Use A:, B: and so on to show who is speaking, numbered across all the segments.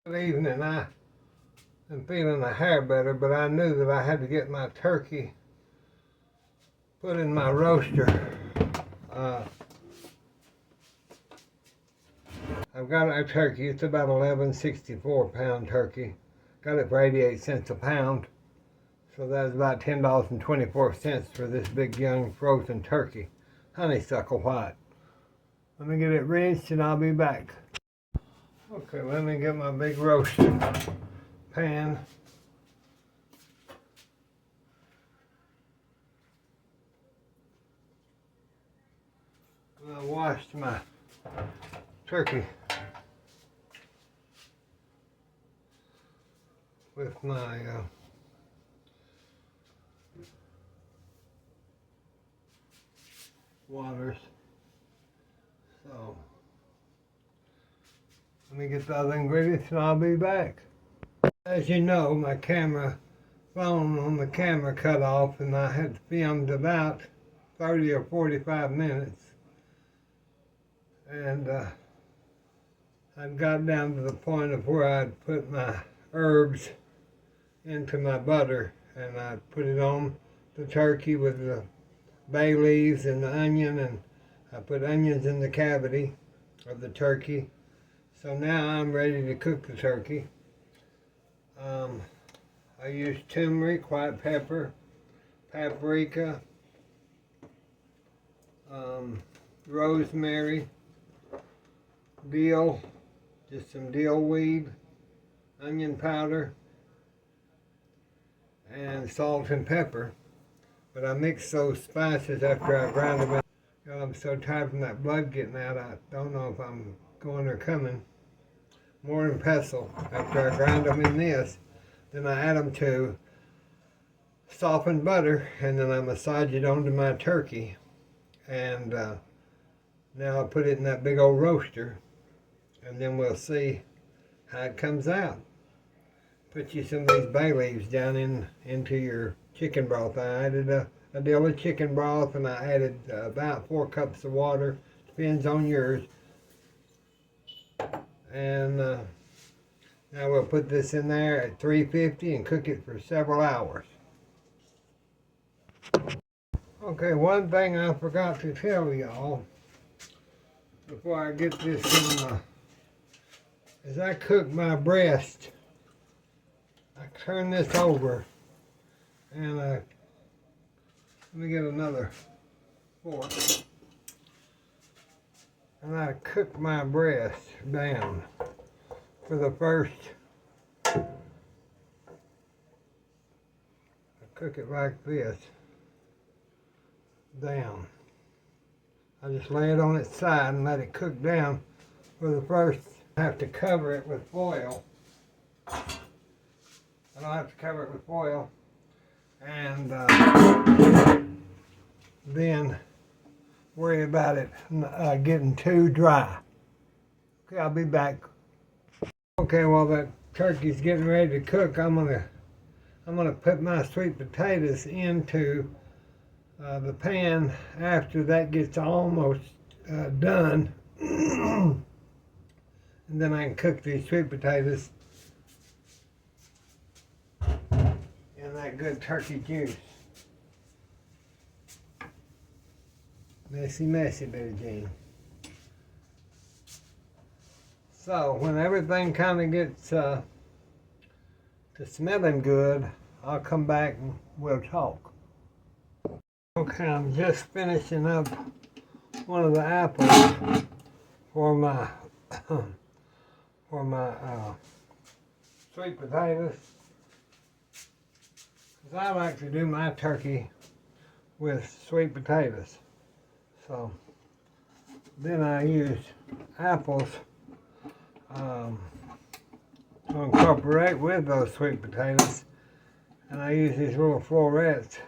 A: Good evening. I am feeling a hair better, but I knew that I had to get my turkey put in my roaster. I've got a turkey. It's about 11.64 pound turkey. Got it for 88 cents a pound. So that's about $10.24 for this big young frozen turkey. Honeysuckle white. Let me get it rinsed and I'll be back. Okay, let me get my big roaster pan. I washed my turkey with my waters. So let me get the other ingredients and I'll be back. As you know, my phone on the camera cut off and I had filmed about 30 or 45 minutes. And I'd got down to the point of where I'd put my herbs into my butter and I'd put it on the turkey with the bay leaves and the onion, and I put onions in the cavity of the turkey. So now I'm ready to cook the turkey. I use turmeric, white pepper, paprika, rosemary, dill, just some dill weed, onion powder, and salt and pepper. But I mix those spices after I grind them. I'm so tired from that blood getting out, I don't know if I'm going or coming. More than pestle. After I grind them in this, then I add them to softened butter, and then I massage it onto my turkey. And now I put it in that big old roaster, and then we'll see how it comes out. Put you some of these bay leaves down into your chicken broth. I added a dill of chicken broth, and I added about 4 cups of water. Depends on yours. And now we'll put this in there at 350 and cook it for several hours. Okay, one thing I forgot to tell y'all before I get this in is I cook my breast. I turn this over and let me get another fork. And I cook my breast down for the first. I cook it like this, down. I just lay it on its side and let it cook down for the first. I have to cover it with foil. I don't have to cover it with foil. And then worry about it getting too dry. Okay, I'll be back. Okay, while that turkey's getting ready to cook, I'm gonna put my sweet potatoes into the pan after that gets almost done. And then I can cook these sweet potatoes in that good turkey juice. Messy, messy, Billie Jean. So when everything kind of gets to smelling good, I'll come back and we'll talk. Okay, I'm just finishing up one of the apples for my sweet potatoes. Because I like to do my turkey with sweet potatoes. So then I use apples to incorporate with those sweet potatoes. And I use these little florets.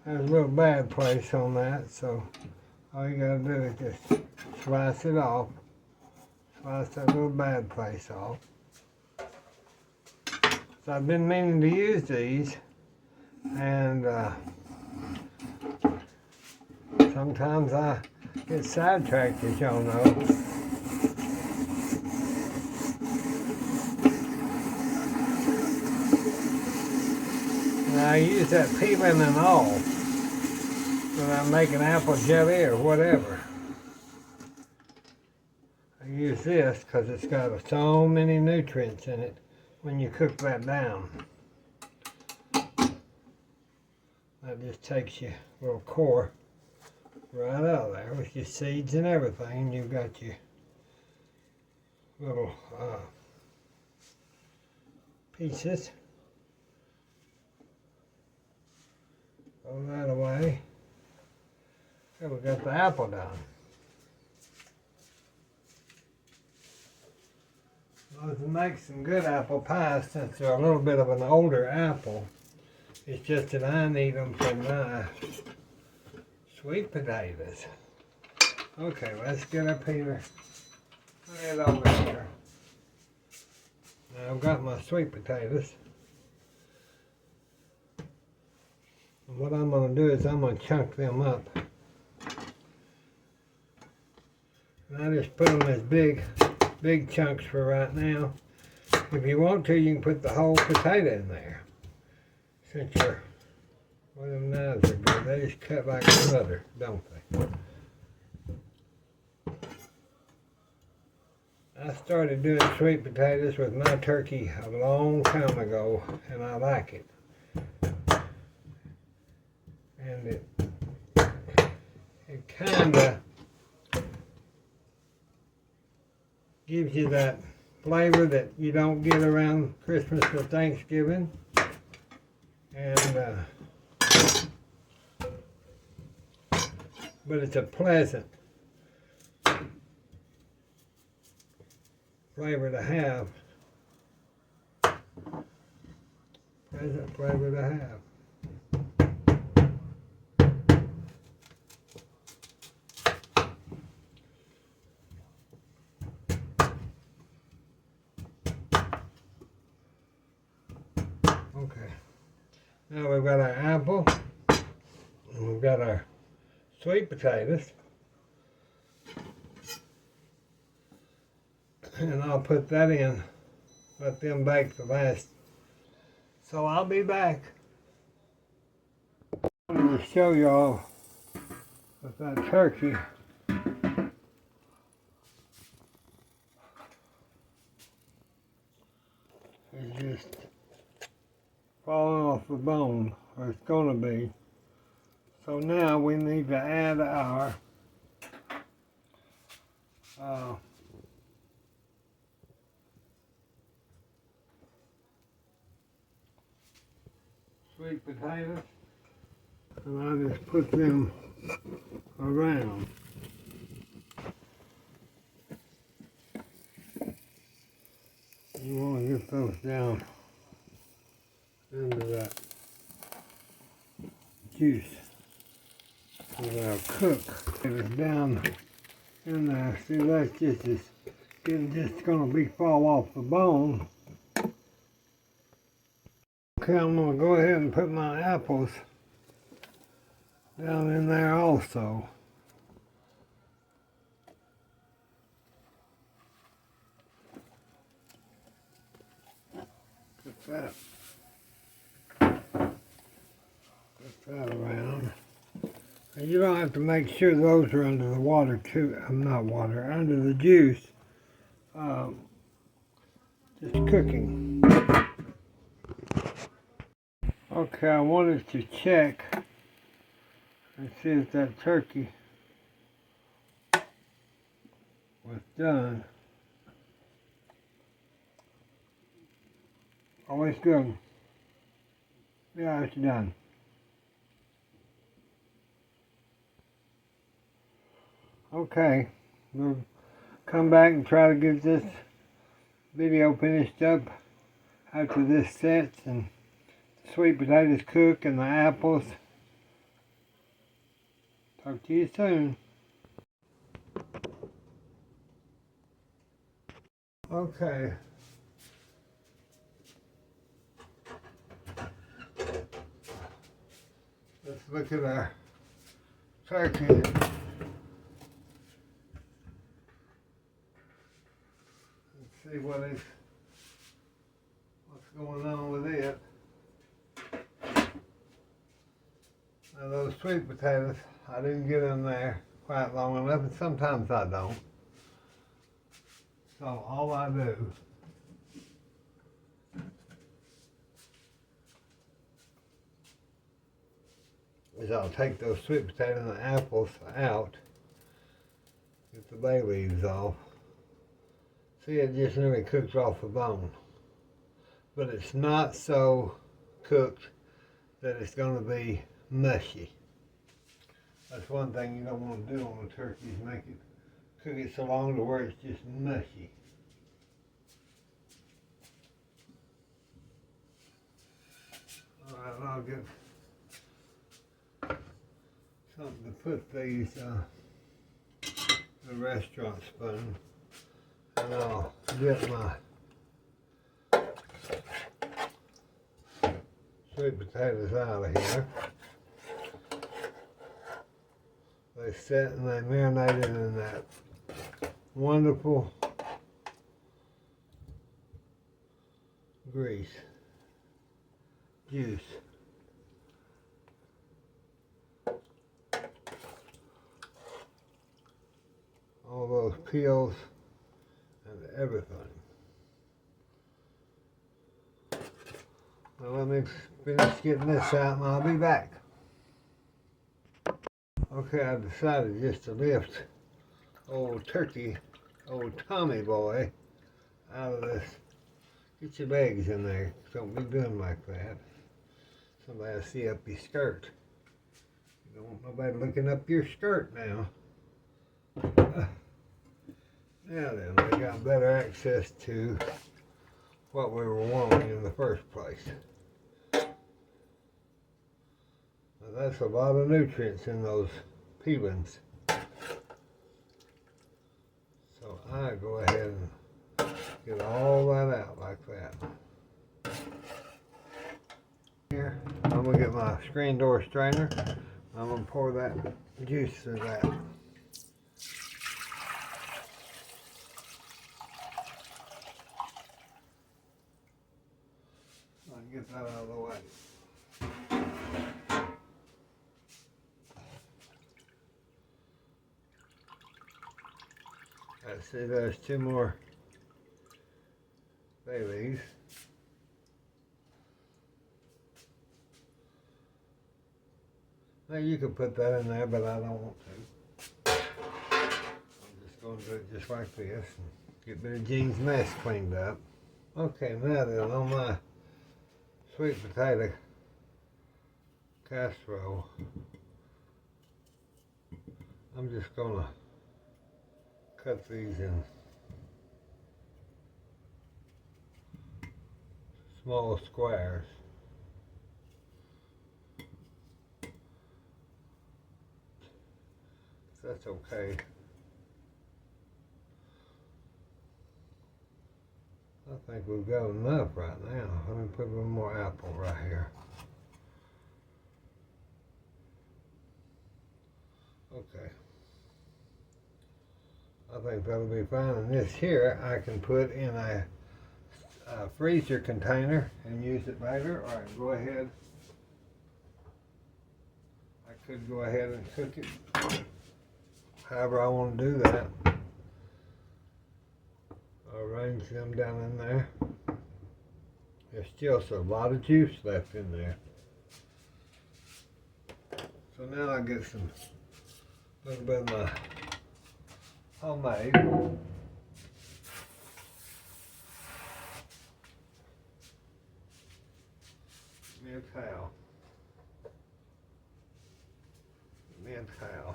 A: There's a little bad place on that, so all you gotta do is just slice it off. Slice that little bad place off. So I've been meaning to use these, and sometimes I get sidetracked, as y'all know. I use that peeling and all when I'm making apple jelly or whatever. I use this because it's got so many nutrients in it when you cook that down. That just takes your little core right out of there with your seeds and everything. You've got your little pieces. Throw that away. So we got the apple done. Well, to make some good apple pies, since they're a little bit of an older apple, it's just that I need them for my sweet potatoes. Okay, let's get our peeler. Put it over here. Now I've got my sweet potatoes. And what I'm going to do is I'm going to chunk them up. And I just put them as big chunks for right now. If you want to, you can put the whole potato in there. Since your, well, them knives are good, they just cut like butter, don't they? I started doing sweet potatoes with my turkey a long time ago, and I like it. And it kind of gives you that flavor that you don't get around Christmas or Thanksgiving. And but it's a pleasant flavor to have. Pleasant flavor to have. Okay, now we've got our apple, and we've got our sweet potatoes, and I'll put that in, let them bake the last. So I'll be back. I wanted to show y'all with that turkey. It's just falling off the bone, or it's going to be. So now we need to add our sweet potatoes, and I just put them around. You want to get those down into that juice. So they'll cook. Get it down in there. See, that's just going to be fall off the bone. Okay, I'm going to go ahead and put my apples down in there also. Put that around. And you don't have to make sure those are under the water too. Not water, under the juice. Just cooking. Okay, I wanted to check and see if that turkey was done. Oh, it's good. Yeah, it's done. Okay, we'll come back and try to get this video finished up after this sets and the sweet potatoes cook and the apples. Talk to you soon. Okay. Let's look at our turkey. See what's going on with it. Now those sweet potatoes, I didn't get in there quite long enough, and sometimes I don't. So all I do is I'll take those sweet potatoes and the apples out, get the bay leaves off. See, it just nearly cooks off the bone. But it's not so cooked that it's going to be mushy. That's one thing you don't want to do on a turkey, is make it, cook it so long to where it's just mushy. Alright, I'll get something to put these, the restaurant spoon, and I'll get my sweet potatoes out of here. They set and they marinated in that wonderful grease, juice. All those peels and everything. Now let me finish getting this out and I'll be back. Okay, I decided just to lift old turkey, old Tommy boy, out of this. Get your legs in there. Don't be doing like that. Somebody will see up your skirt. You don't want nobody looking up your skirt now. Now then, we got better access to what we were wanting in the first place. Now that's a lot of nutrients in those peelings. So I go ahead and get all that out like that. Here, I'm going to get my screen door strainer. I'm going to pour that juice through that. Get that out of the way. Let's see, there's 2 more bay leaves. Now you can put that in there, but I don't want to. I'm just going to do it just like this and get Billie Jean's mess cleaned up. Okay, now then, on my sweet potato casserole, I'm just gonna cut these in small squares. That's okay. I think we've got enough right now. Let me put a little more apple right here. Okay. I think that'll be fine. And this here I can put in a freezer container and use it later, or I can go ahead. I could go ahead and cook it however I want to do that. Arrange them down in there. There's still a lot of juice left in there. So now I get some little bit of my homemade towel. Towel.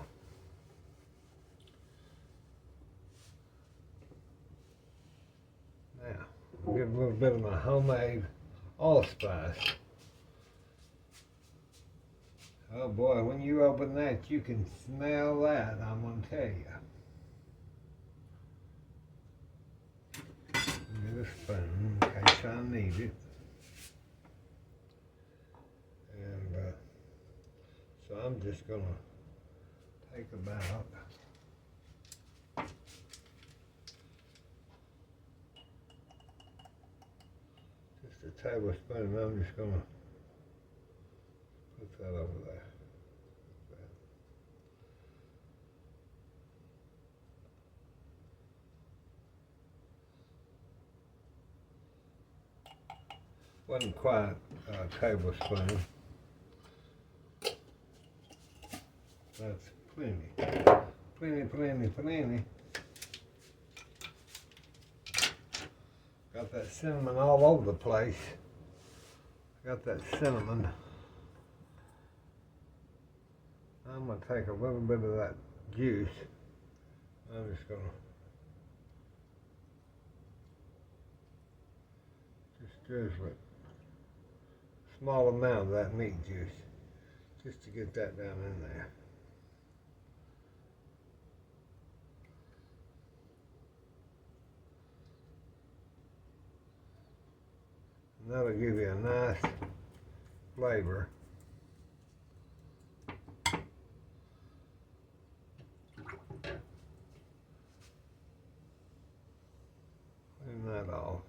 A: Now, give a little bit of my homemade allspice. Oh boy, when you open that, you can smell that, I'm going to tell you. Get a spoon in case I need it. And so I'm just going to take about just a tablespoon, and I'm just going to put that over there. Wasn't quite a tablespoon. That's plenty. Plenty. Got that cinnamon all over the place. Got that cinnamon. I'm going to take a little bit of that juice. I'm just going to just drizzle it. Small amount of that meat juice. Just to get that down in there. And that'll give you a nice flavor. Clean that off.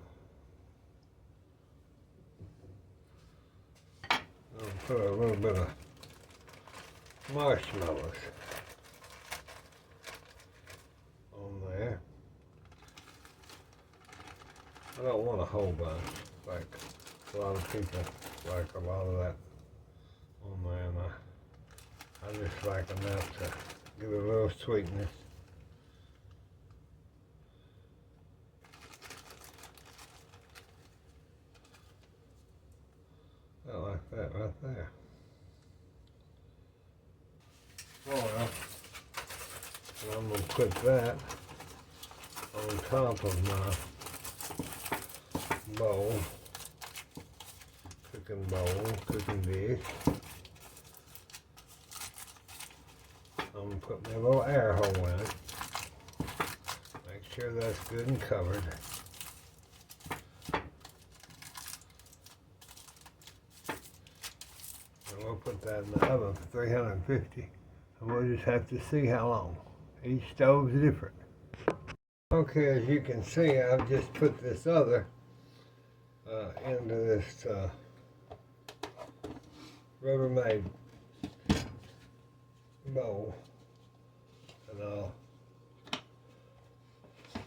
A: I'll put a little bit of marshmallows on there. I don't want a whole bunch, like a lot of people like a lot of that on there, and I just like enough to give it a little sweetness. I like that right there. Well, and I'm going to put that on top of my bowl, cooking dish. I'm going to put my little air hole in it. Make sure that's good and covered. And we'll put that in the oven for 350. And we'll just have to see how long. Each stove's different. Okay, as you can see, I've just put this other into this Rubbermaid bowl, and I'll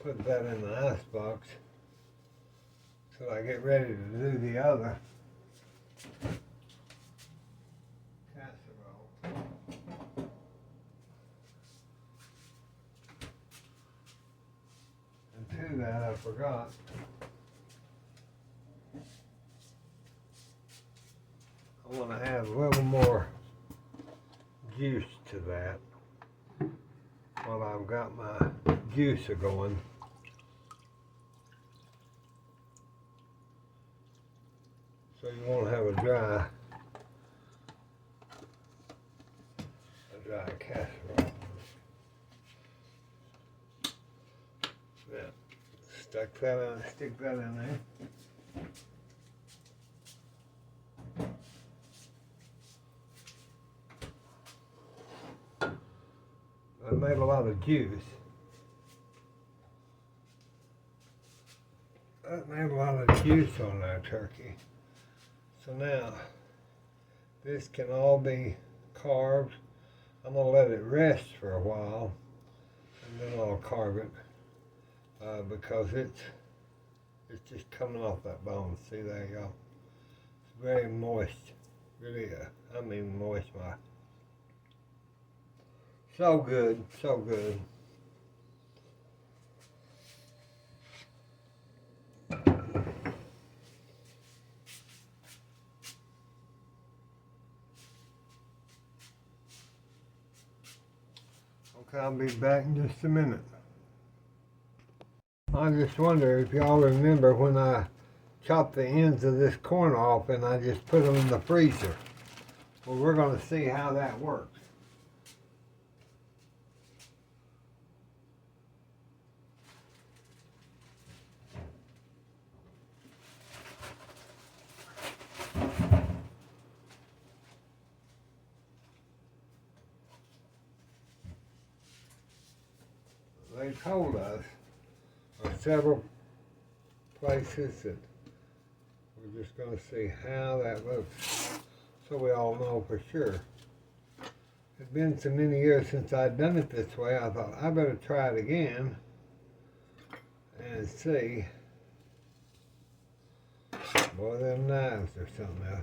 A: put that in the ice box till I get ready to do the other casserole. And to that, I forgot. I want to add a little more juice to that while I've got my juicer going. So you won't have a dry casserole. Yeah, stick that in there. I made a lot of juice. That made a lot of juice on that turkey. So now, this can all be carved. I'm going to let it rest for a while, and then I'll carve it, because it's just coming off that bone. See, there you go. It's very moist. Really, I mean moist. So good, so good. Okay, I'll be back in just a minute. I just wonder if y'all remember when I chopped the ends of this corn off and I just put them in the freezer. Well, we're going to see how that works. They told us on several places that we're just going to see how that looks, so we all know for sure. It's been so many years since I'd done it this way, I thought I better try it again and see Boy, them knives or something else.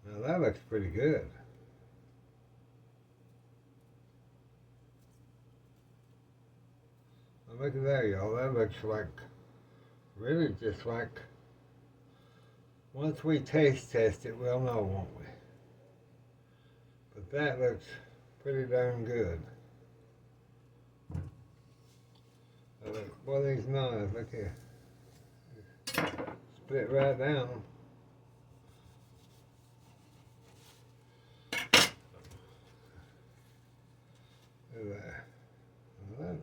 A: Now that looks pretty good. Now look at that, y'all. That looks like, really just like, once we taste test it, we'll know, won't we? But that looks pretty darn good. Boy, these knives, look here. Split right down. Look at that. Well,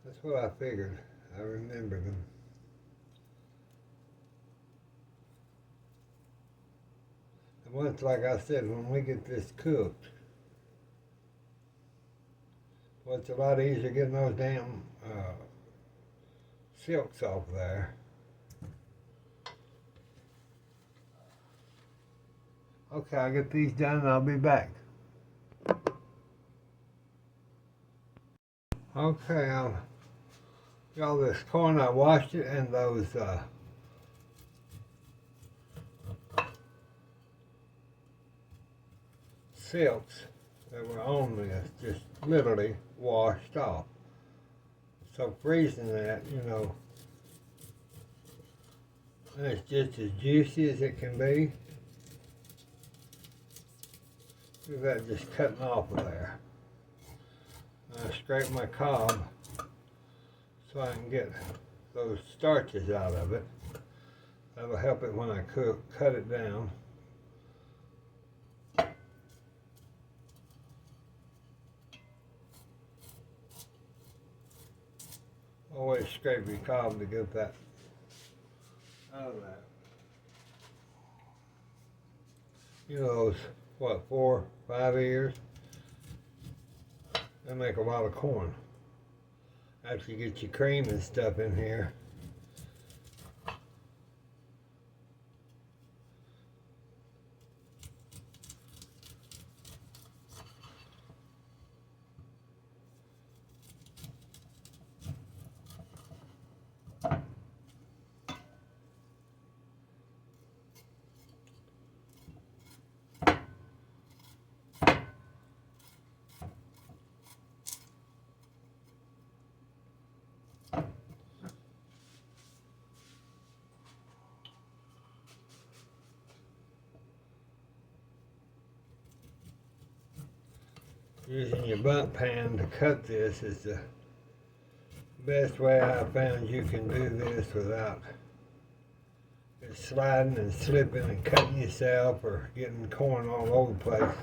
A: that's what I figured. I remember them. And once, like I said, when we get this cooked, well, it's a lot easier getting those damn silks off there. Okay, I'll get these done and I'll be back. Okay, y'all, this corn, I washed it, and those silks that were on this just literally washed off. So freezing that, you know, and it's just as juicy as it can be. Look at that just cutting off of there. I scrape my cob so I can get those starches out of it. That'll help it when I cut it down. Always scrape your cob to get that out of that. You know those, what, 4, 5 ears? They make a lot of corn. After you get your cream and stuff in here, using your bunt pan to cut this is the best way I found you can do this without it sliding and slipping and cutting yourself or getting corn all over the place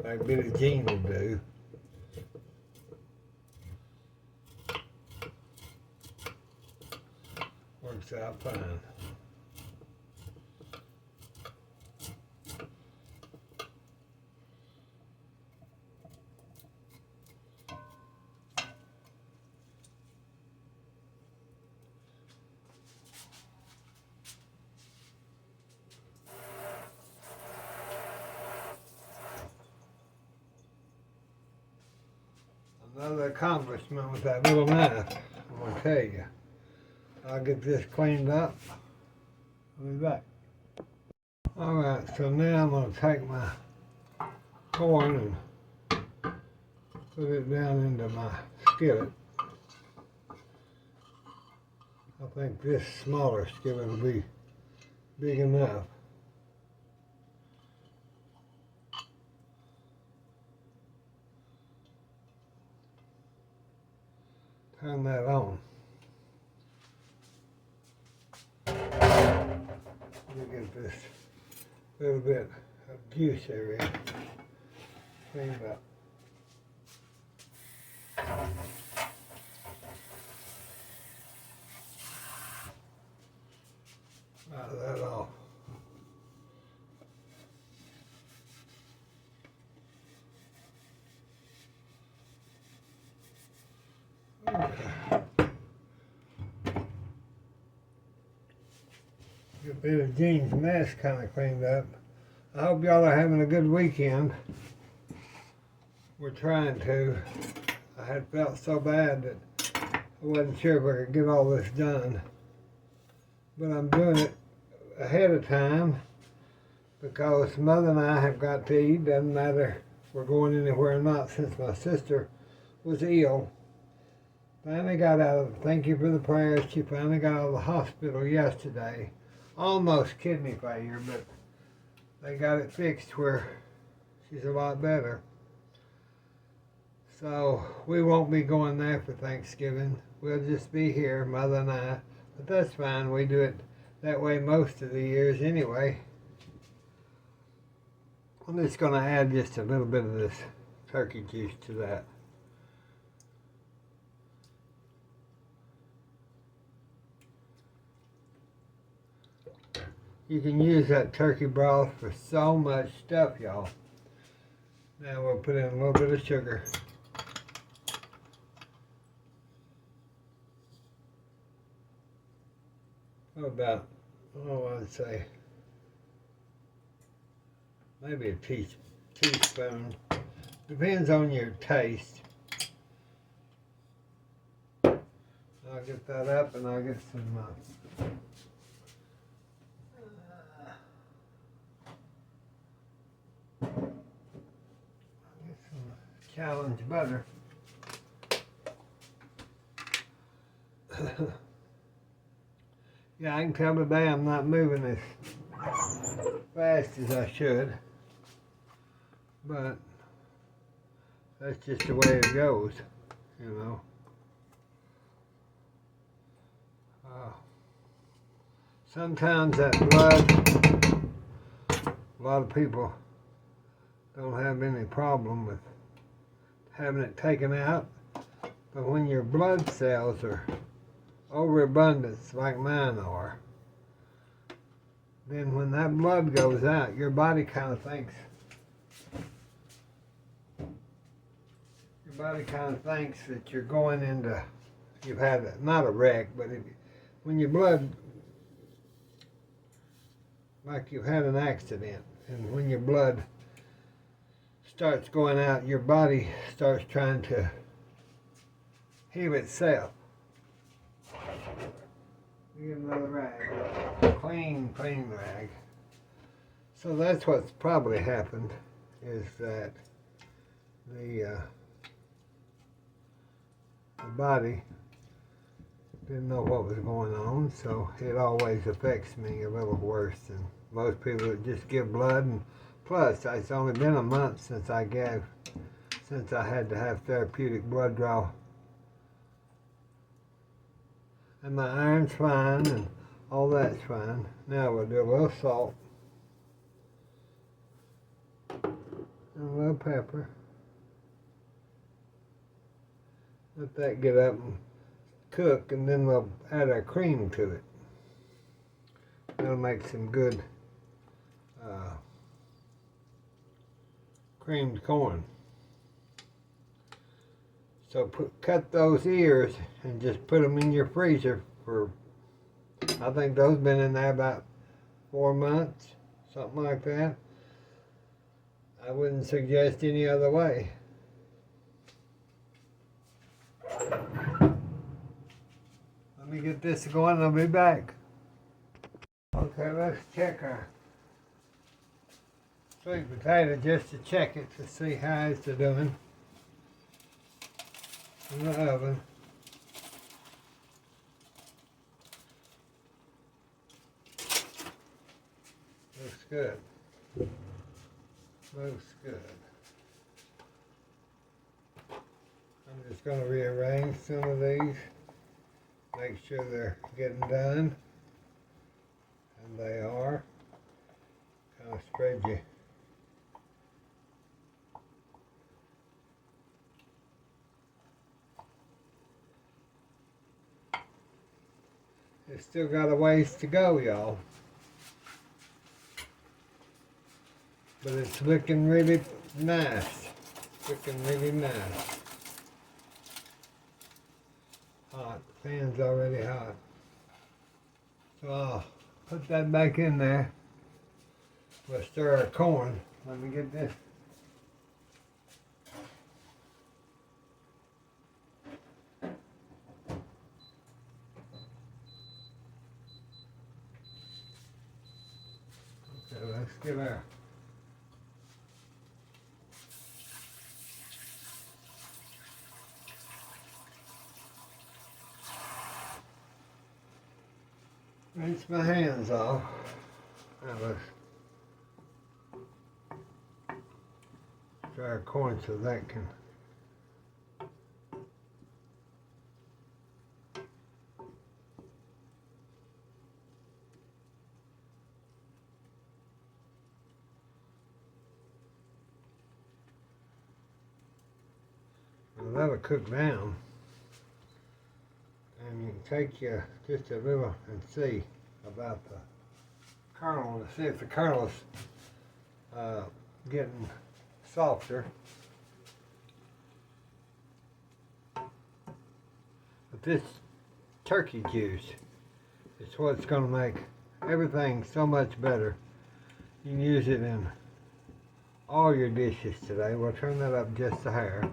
A: like Billie Jean will do. Works out fine. Another accomplishment with that little knife, I'm going to tell you. I'll get this cleaned up. I'll be back. Alright, so now I'm going to take my corn and put it down into my skillet. I think this smaller skillet will be big enough. Turn that on. Let me get this little bit of juice area cleaned up. Out that off. Get Billie Jean's mess kind of cleaned up. I hope y'all are having a good weekend. We're trying to. I had felt so bad that I wasn't sure if I could get all this done. but I'm doing it ahead of time because Mother and I have got to eat. Doesn't matter if we're going anywhere or not, since my sister was ill. Finally got out of, thank you for the prayers, she finally got out of the hospital yesterday. Almost kidney failure, but they got it fixed where she's a lot better. So we won't be going there for Thanksgiving. We'll just be here, Mother and I. But that's fine. We do it that way most of the years anyway. I'm just going to add just a little bit of this turkey juice to that. You can use that turkey broth for so much stuff, y'all. Now we'll put in a little bit of sugar. About, I'd say maybe a teaspoon. Depends on your taste. I'll get that up and I'll get some challenge butter. Yeah, I can tell today I'm not moving as fast as I should, but that's just the way it goes, you know. Sometimes that blood, a lot of people don't have any problem with having it taken out, but when your blood cells are overabundance like mine are, then when that blood goes out, your body kind of thinks, that you're going into, you've had not a wreck, but when your blood, like you've had an accident, and when your blood starts going out, your body starts trying to heal itself. Get another rag, clean rag. So that's what's probably happened, is that the body didn't know what was going on, so it always affects me a little worse than most people that just give blood. And plus, it's only been a month since I had to have therapeutic blood draw. And my iron's fine and all that's fine. Now we'll do a little salt and a little pepper. Let that get up and cook, and then we'll add our cream to it. That'll make some good creamed corn. So cut those ears and just put them in your freezer for, I think those been in there about 4 months, something like that. I wouldn't suggest any other way. Let me get this going and I'll be back. Okay, let's check our sweet potato just to check it to see how it's doing in the oven. Looks good. Looks good. I'm just going to rearrange some of these, make sure they're getting done, and they are. Kind of spread you. It's still got a ways to go, y'all. But it's looking really nice. Looking really nice. Hot. The pan's already hot. So I'll put that back in there. We'll stir our corn. Let me get this. let's get our rinse my hands off. Now let's dry our corn so that can that'll cook down, and you can take just a little and see about the kernel to see if the kernel's getting softer. But this turkey juice is what's going to make everything so much better. You can use it in all your dishes today. We'll turn that up just a hair.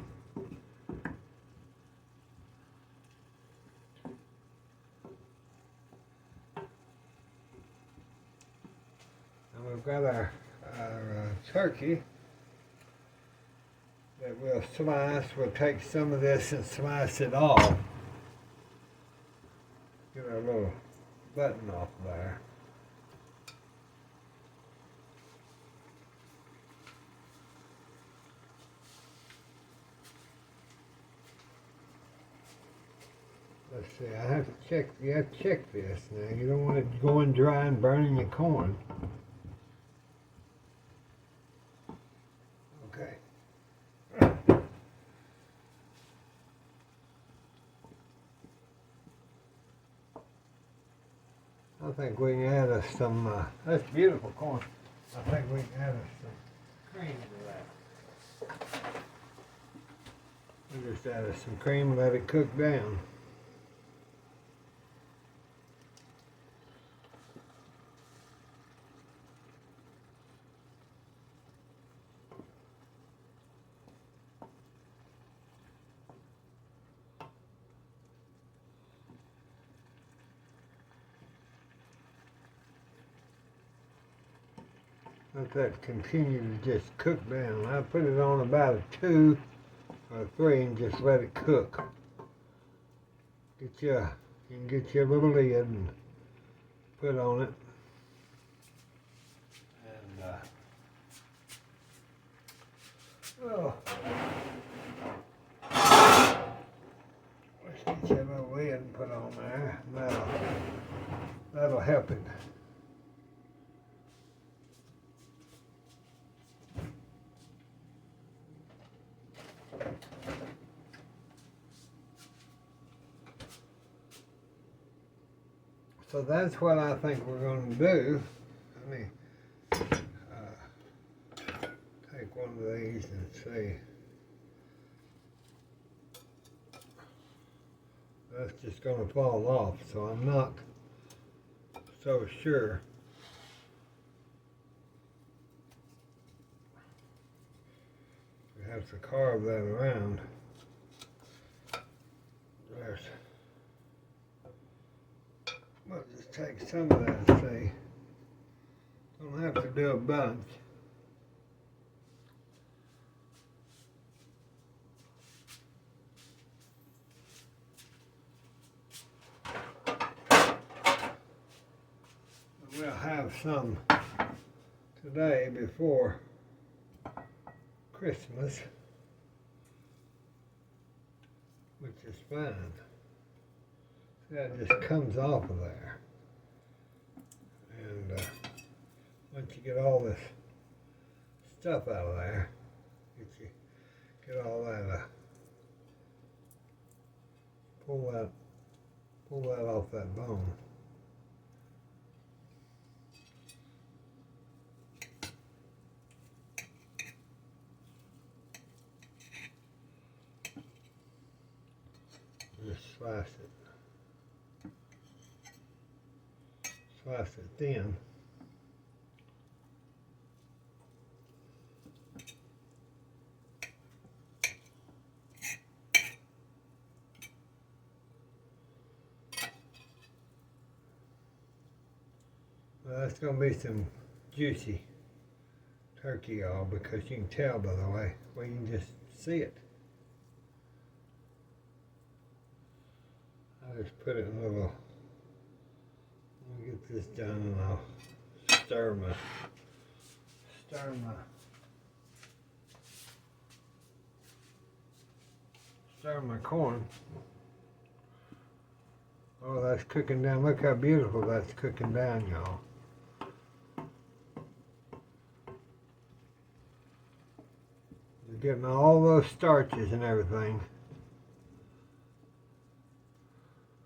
A: We've got our turkey that we'll slice. We'll take some of this and slice it off. Get our little button off there. Let's see, I have to check, you have to check this now. You don't want it going dry and burning your corn. Okay. I think we can add us some, that's beautiful corn. I think we can add us some cream to that. We just added some cream and let it cook down. Let that continue to just cook down. I put it on about a 2 or 3 and just let it cook. You can get your little lid and put on it. And let's get your little lid and put on there. That'll help it. So that's what I think we're going to do. Let me take one of these and see. That's just going to fall off, so I'm not so sure. We have to carve that around. There's. We'll just take some of that and see. Don't have to do a bunch. We'll have some today before Christmas, which is fine. That just comes off of there. And once you get all this stuff out of there, get all that, pull that off that bone. Just slice it. Slice it thin. Well, that's going to be some juicy turkey, y'all, because you can tell by the way. Well, you can just see it. I just put it in a little. Let me get this done, and I'll stir my corn. Oh, that's cooking down. Look how beautiful that's cooking down, y'all. You're getting all those starches and everything.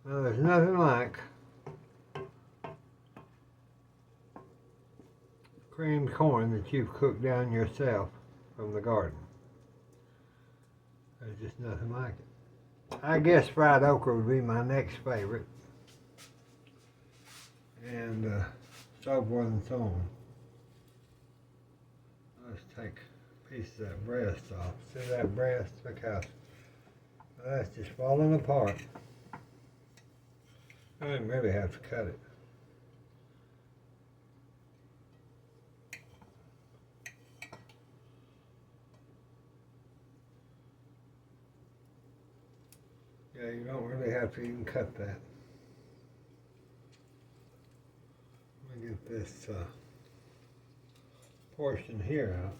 A: Now, there's nothing like creamed corn that you've cooked down yourself from the garden. There's just nothing like it. I guess fried okra would be my next favorite. And so forth and so on. Let's take a piece of that breast off. See that breast? Look how that's just falling apart. I didn't really have to cut it. Yeah, you don't really have to even cut that. Let me get this portion here out.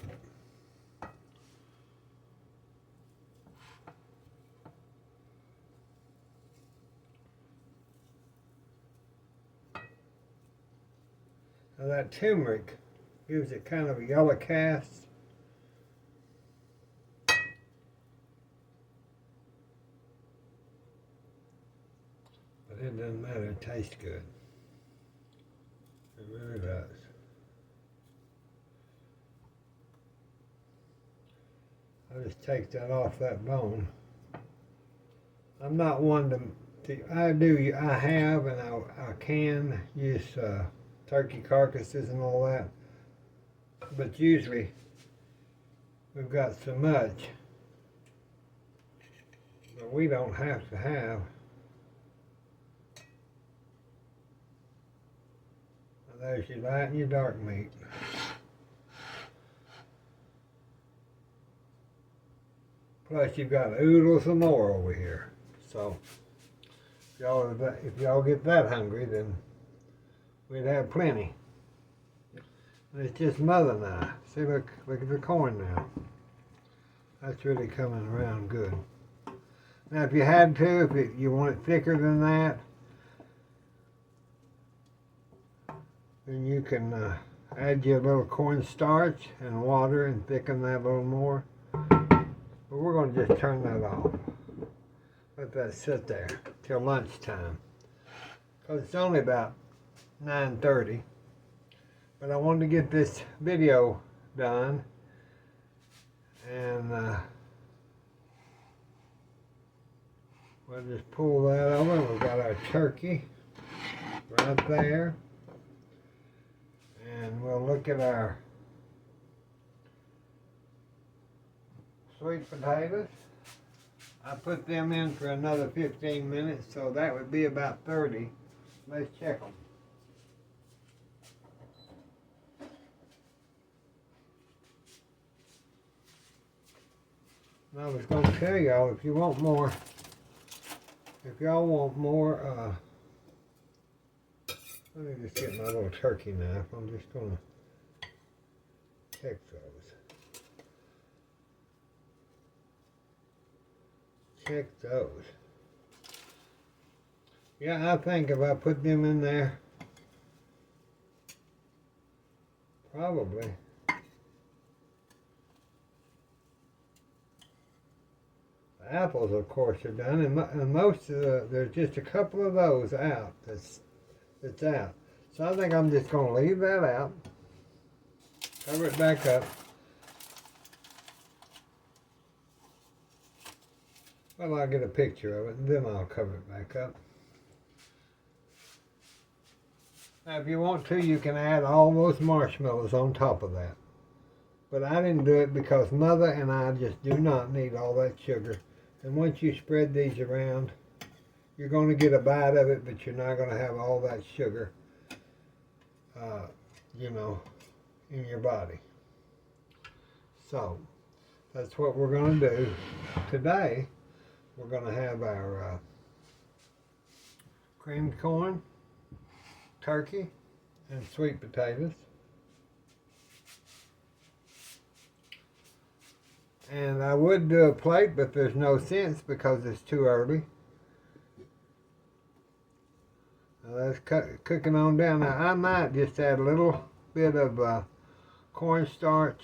A: Now that turmeric gives it kind of a yellow cast. But it doesn't matter, it tastes good. It really does. I'll just take that off that bone. I'm not one to I have and I can use turkey carcasses and all that. But usually we've got so much that we don't have to have. There's your light and your dark meat. Plus you've got oodles of more over here. So if y'all get that hungry, then we'd have plenty. And it's just Mother and I. See, look at the corn now. That's really coming around good. Now if you had to, if you want it thicker than that, then you can add your little cornstarch and water and thicken that a little more. But we're going to just turn that off. Let that sit there till lunchtime. Because it's only about 9:30. But I wanted to get this video done. And we'll just pull that over. We've got our turkey right there. And we'll look at our sweet potatoes. I put them in for another 15 minutes, so that would be about 30. Let's check them. And I was going to tell y'all, if y'all want more, let me just get my little turkey knife. I'm just going to check those. Check those. Yeah, I think if I put them in there, probably. The apples, of course, are done, and most of there's just a couple of those out. That's out. So I think I'm just going to leave that out. Cover it back up. Well, I'll get a picture of it, and then I'll cover it back up. Now, if you want to, you can add all those marshmallows on top of that. But I didn't do it because Mother and I just do not need all that sugar. And once you spread these around, you're going to get a bite of it, but you're not going to have all that sugar, you know, in your body. So that's what we're going to do today. We're going to have our creamed corn, turkey, and sweet potatoes. And I would do a plate, but there's no sense because it's too early. Now that's cooking on down. Now I might just add a little bit of cornstarch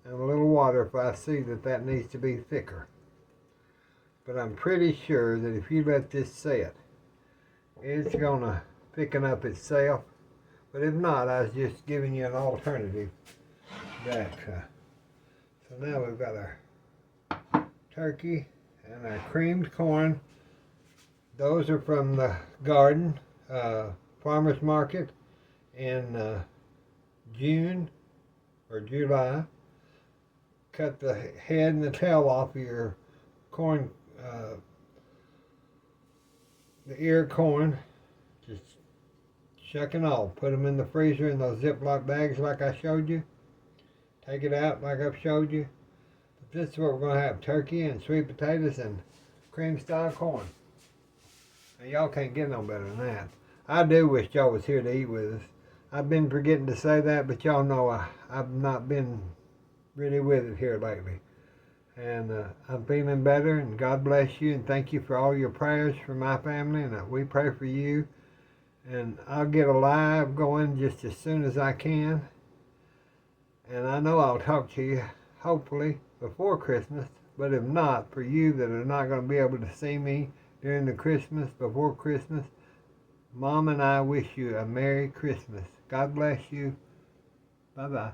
A: and a little water if I see that needs to be thicker. But I'm pretty sure that if you let this set, it's going to thicken up itself. But if not, I was just giving you an alternative. So now we've got our turkey and our creamed corn. Those are from the garden, farmer's market in June or July. Cut the head and the tail off of your corn, the ear corn, just shucking off. Put them in the freezer in those Ziploc bags like I showed you. Take it out like I've showed you. But this is what we're going to have, turkey and sweet potatoes and cream style corn. And y'all can't get no better than that. I do wish y'all was here to eat with us. I've been forgetting to say that, but y'all know I've not been really with it here lately. And I'm feeling better, and God bless you, and thank you for all your prayers for my family, and we pray for you. And I'll get a live going just as soon as I can. And I know I'll talk to you, hopefully, before Christmas. But if not, for you that are not going to be able to see me during the Christmas, before Christmas, Mom and I wish you a Merry Christmas. God bless you. Bye-bye.